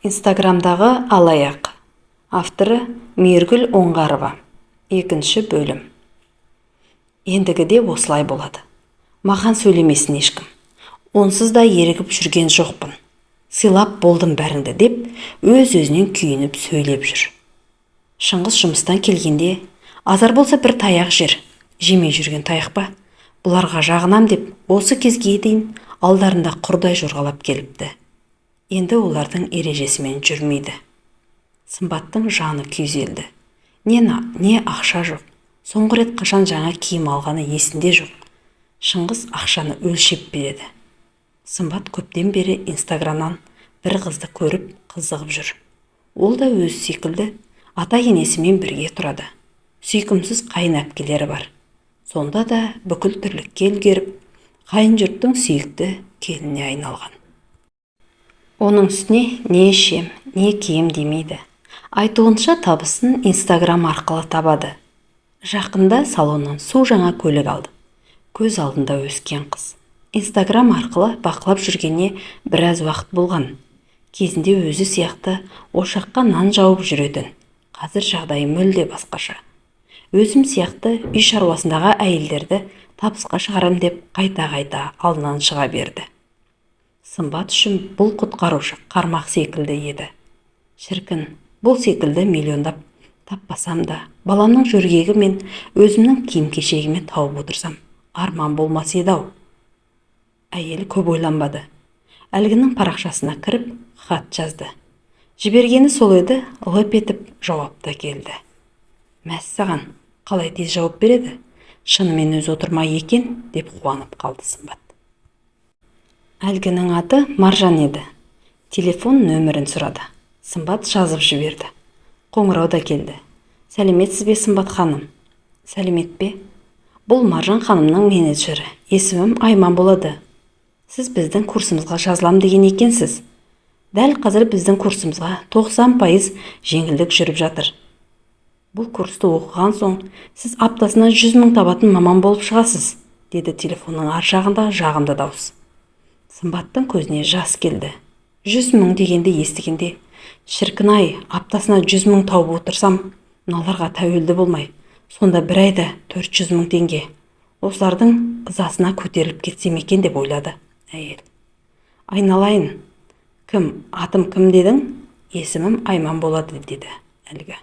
Инстаграмдағы алаяқ. Авторы Мейіргүл Оңғарова. 2 бөлім. Ендігіде осылай болады. Маған сөйлемесін ешкім. Онсыз да ерігіп жүрген жоқпын. Сыйлап болдым бәріңді деп, өз-өзінен күйініп сөйлеп жүр. Шыңғыс жұмыстан келгенде, азар болса бір таяқ жер. Жемей жүрген таяқ па? Бұларға жағынам деп, осы кезге дейін алдарында құрдай жорғалап келіпті. Енді олардың ережесімен жүрмейді. Сымбаттың жаны күйзелді. Не ақша жоқ. Соңғы рет қашан жаңа киім алғаны есінде жоқ. Шыңғыс ақшаны өлшеп береді. Сымбат көптен бері Инстаграмнан бір қызды көріп қызығып жүр. Ол да өз секілді ата-енесімен бірге тұрады. Сүйкімсіз қайын әпкелері бар. Сонда да бүкіл тірлікке үлгеріп, қайын жұрттың сүйікті келініне айналған. Оның үстіне не ішем, не кием демейді. Айтуынша табысын Инстаграм арқылы табады. Жақында салоннан су жаңа көлік алды. Көз алдында өскен қыз. Инстаграм арқылы бақылап жүргеніне біраз уақыт болған. Кезінде өзі сияқты ошаққа нан жауып жүретін. Қазір жағдайы мүлде басқаша. Өзім сияқты үй шаруасындағы әйелдерді табысқа шығарам деп қайта-қайта алдынан шыға берді. Сымбат үшін бұл құтқарушы қармақ секілді еді. Шіркін, бұл секілді миллиондап таппасам да, баламның жөргегі мен өзімнің киім-кешегіме тауып отырсам, арман болмас еді-ау. Әйел көп ойланбады. Әлгінің парақшасына кіріп, хат жазды. Жібергені сол еді, лып етіп жауапта келді. Мәссаған, қалай тез жауап береді? Шынымен өз отырмай екен, деп қуанып қалды Сымбат. Әлгінің аты Маржан еді. Телефон нөмірін сұрады. Сымбат жазып жіберді. Қоңырау да келді. Сәлеметсіз бе, Сымбат ханым? Сәлемет пе? Бұл Маржан ханымның менеджері. Есімім Айман болады. Сіз біздің курсымызға жазылам деген екенсіз. Дәл қазір біздің курсымызға 90% жеңілдік жүріп жатыр. Бұл курсты оқыған соң, сіз аптасына 100 мың табатын маман болып шығасыз, деді телефонның ар жағында жағымды дауыс. Сымбаттың көзіне жас келді. 100 мың дегенде естігенде, шіркін-ай, аптасына 100 мың тауып отырсам, мыналарға тәуелді болмай, сонда бір айда 400 мың теңге. Осылардың ызасына көтеріліп кетсем екен деп ойлады әйел. Айналайын. Кім, атым кім дедің? Есімім Айман болады, деді әлгі.